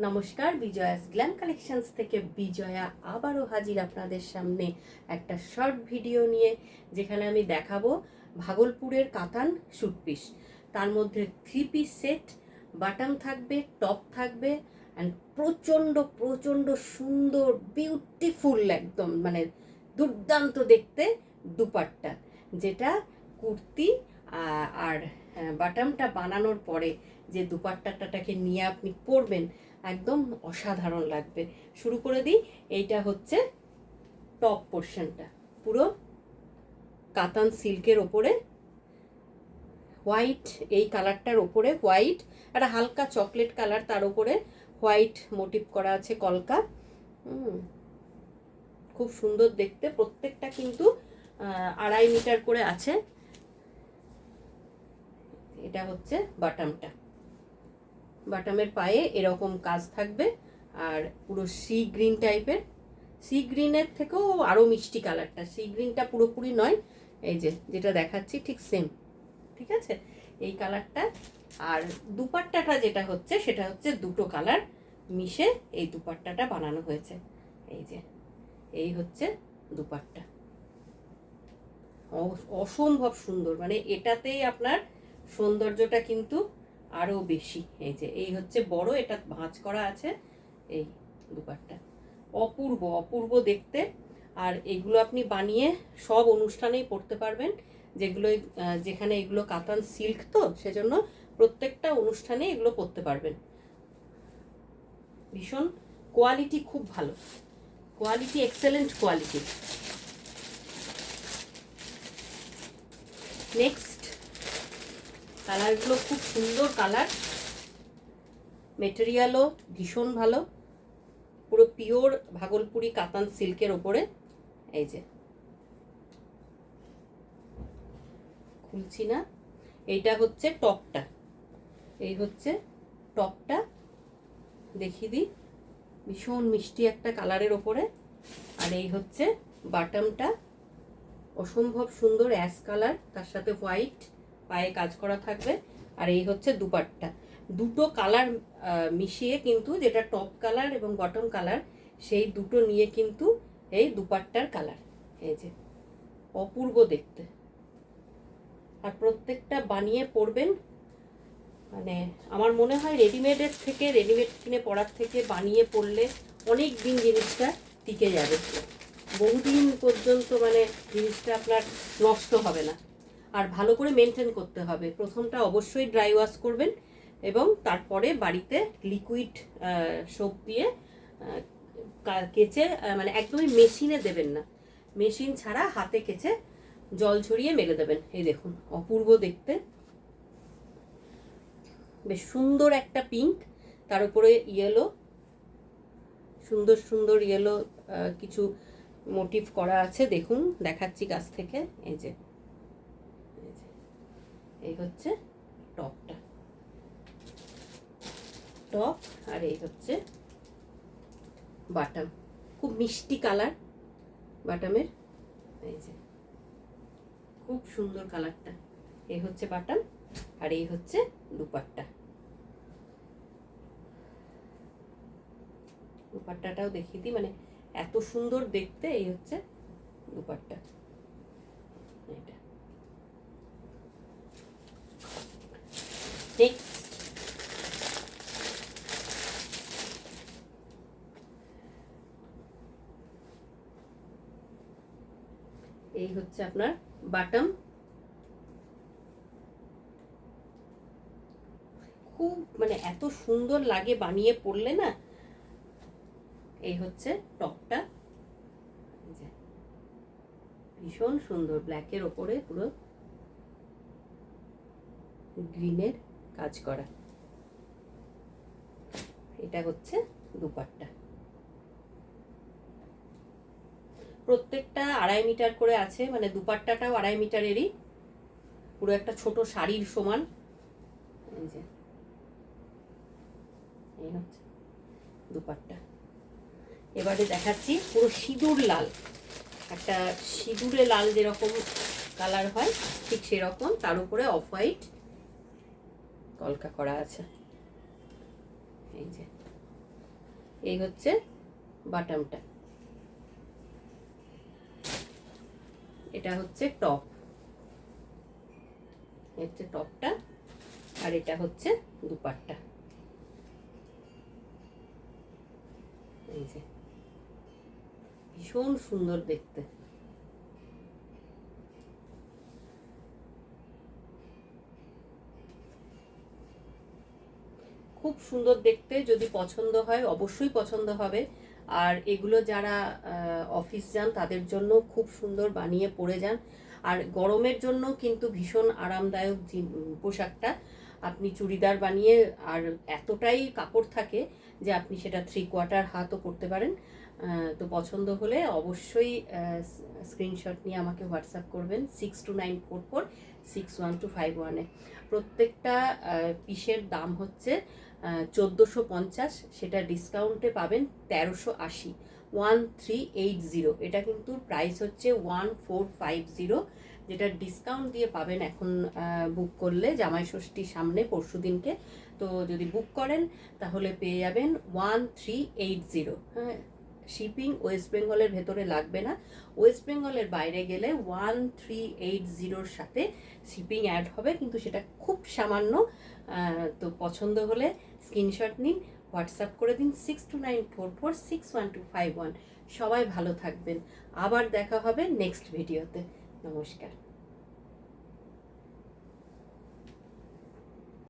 নমস্কার, বিজয়াস glam collections থেকে বিজয়া আবারও হাজির আপনাদের সামনে একটা শর্ট ভিডিও নিয়ে, যেখানে আমি দেখাবো ভাগলপুরের কাতান স্যুট পিস। তার মধ্যে 3 পিস সেট, বাটম থাকবে, টপ থাকবে, অ্যান্ড প্রচণ্ড প্রচণ্ড সুন্দর বিউটিফুল, একদম মানে দুর্দান্ত দেখতে দুপাট্টা, যেটা কুর্তি আর বাটমটা বানানোর পরে যে দুপাট্টাটাকে নিয়ে আপনি পরবেন, একদম অসাধারণ লাগবে। শুরু করে দিই। এইটা হচ্ছে টপ পোর্শনটা, পুরো কাতান সিল্কের ওপরে হোয়াইট, এই কালারটার ওপরে হোয়াইট, একটা হালকা চকলেট কালার, তার ওপরে হোয়াইট মোটিভ করা আছে কলকা। খুব সুন্দর দেখতে। প্রত্যেকটা কিন্তু 2.5 মিটার করে আছে। এটা হচ্ছে বাটামটা, বাটামের পায়ে এরকম কাজ থাকবে, আর পুরো সি গ্রিন টাইপের, সি গ্রিনের থেকেও আরও মিষ্টি কালারটা, সি গ্রিনটা পুরোপুরি নয়, এই যে যেটা দেখাচ্ছি ঠিক সেম, ঠিক আছে এই কালারটা। আর দুপাট্টাটা যেটা হচ্ছে সেটা হচ্ছে দুটো কালার মিশে এই দুপাট্টাটা বানানো হয়েছে। এই যে এই হচ্ছে দুপাট্টা, অসম্ভব সুন্দর, মানে এটাতেই আপনার সৌন্দর্যটা কিন্তু আরো বেশি। এই যে এই হচ্ছে বড়, এটা ভাঁজ করা আছে, এই দুপাট্টা অপূর্ব অপূর্ব দেখতে। আর এগুলো আপনি বানিয়ে সব অনুষ্ঠানেই পরতে পারবেন, যেগুলো যেখানে এগুলো কাতান সিল্ক, তো সেজন্য প্রত্যেকটা অনুষ্ঠানে এগুলো পরতে পারবেন। ভীষণ কোয়ালিটি, খুব ভালো কোয়ালিটি, এক্সেলেন্ট কোয়ালিটি। নেক্সট কালারগুলো খুব সুন্দর কালার, মেটেরিয়ালও ভীষণ ভালো, পুরো পিওর ভাগলপুরি কাতান সিল্কের ওপরে। এই যে খুলছি না, এইটা হচ্ছে টপটা, এই হচ্ছে টপটা, দেখিয়ে দিই, ভীষণ মিষ্টি একটা কালারের ওপরে। আর এই হচ্ছে বাটমটা, অসম্ভব সুন্দর অ্যাশ কালার, তার সাথে হোয়াইট পায়ে কাজ করা থাকবে। আর এই হচ্ছে দুপাট্টা, দুটো কালার মিশিয়ে কিন্তু, যেটা টপ কালার এবং বটম কালার, সেই দুটো নিয়ে কিন্তু এই দুপাট্টার কালার। এই যে অপূর্ব দেখতে। আর প্রত্যেকটা বানিয়ে পরবেন, মানে আমার মনে হয় রেডিমেডের থেকে, রেডিমেড কিনে পরার থেকে বানিয়ে পরলে অনেক দিন জিনিসটা টিকে যাবে, বহুদিন পর্যন্ত, মানে জিনিসটা আপনার নষ্ট হবে না। আর ভালো করে মেনটেন করতে হবে। প্রথমটা অবশ্যই ড্রাই ওয়াশ করবেন, এবং তারপরে বাড়িতে লিকুইড সোপ দিয়ে কেচে, মানে একদমই মেশিনে দেবেন না, মেশিন ছাড়া হাতে কেচে জল ঝরিয়ে মেলে দেবেন। এই দেখুন, অপূর্ব দেখতে, বেশ সুন্দর একটা পিঙ্ক, তার উপরে ইয়েলো, সুন্দর সুন্দর ইয়েলো কিছু মোটিভ করা আছে। দেখুন, দেখাচ্ছি কাছ থেকে। এই যে এই হচ্ছে টপটা, টপ, আর এই হচ্ছে বাটাম, খুব মিষ্টি কালার বাটামের। এই যে খুব সুন্দর কালারটা, এই হচ্ছে বাটাম, আর এই হচ্ছে দুপাট্টা। দুপাট্টাটাও দেখিয়ে দিই, মানে এত সুন্দর দেখতে। এই হচ্ছে দুপাট্টা, এটা। নেক্সট এই হচ্ছে আপনার বাটম, খুব মানে এত সুন্দর লাগে বানিয়ে পরলে না। এই হচ্ছে টপটা, ভীষণ সুন্দর, ব্ল্যাকের ওপরে পুরো গ্রিনের কাজ করা। এটা হচ্ছে দুপাট্টা, প্রত্যেকটা 2.5 মিটার করে আছে, মানে দুপাট্টাটাও 2.5 মিটারেরই, পুরো একটা ছোট শাড়ির সমান। এই যে এই হচ্ছে দুপাট্টা। এবারে দেখাচ্ছি পুরো সিঁদুর লাল, একটা সিঁদুরে লাল যেরকম কালার হয় ঠিক সেরকম, তার উপরে অফ হোয়াইট কলকা করা আছে। এই যে এই হচ্ছে বাটামটা, এটা হচ্ছে টপ, হচ্ছে টপটা, আর এটা হচ্ছে দুপাট্টা। এই যে ভীষণ সুন্দর দেখতে। খুব সুন্দর দেখতে, যদি পছন্দ হয় অবশ্যই পছন্দ হবে। আর এগুলো যারা অফিস যান তাদের জন্য খুব সুন্দর বানিয়ে পরে যান। আর গরমের জন্য কিন্তু ভীষণ আরামদায়ক পোশাকটা। আপনি চুড়িদার বানিয়ে, আর এতটাই কাপড় থাকে যে আপনি সেটা 3/4 হাতও করতে পারেন। তো পছন্দ হলে অবশ্যই স্ক্রিনশট নিয়ে আমাকে হোয়াটসঅ্যাপ করবেন 6294461251-এ। প্রত্যেকটা পিসের দাম হচ্ছে 1450, সেটা ডিসকাউন্টে পাবেন 1380, 1380। এটা কিন্তু প্রাইস হচ্ছে 1450, যেটা ডিসকাউন্ট দিয়ে পাবেন এখন বুক করলে জামাই ষষ্ঠীর সামনে পরশু দিনকে। তো যদি বুক করেন তাহলে পেয়ে যাবেন 1380। হ্যাঁ, শিপিং ওয়েস্ট বেঙ্গলের ভেতরে লাগবে না, ওয়েস্ট বেঙ্গলের বাইরে গেলে 1380-র সাথে শিপিং অ্যাড হবে, কিন্তু সেটা খুব সামান্য। তো পছন্দ হলে স্ক্রিনশট নিন, হোয়াটসঅ্যাপ করে দিন 6294461251। সবাই ভালো থাকবেন, আবার দেখা হবে নেক্সট ভিডিওতে। নমস্কার।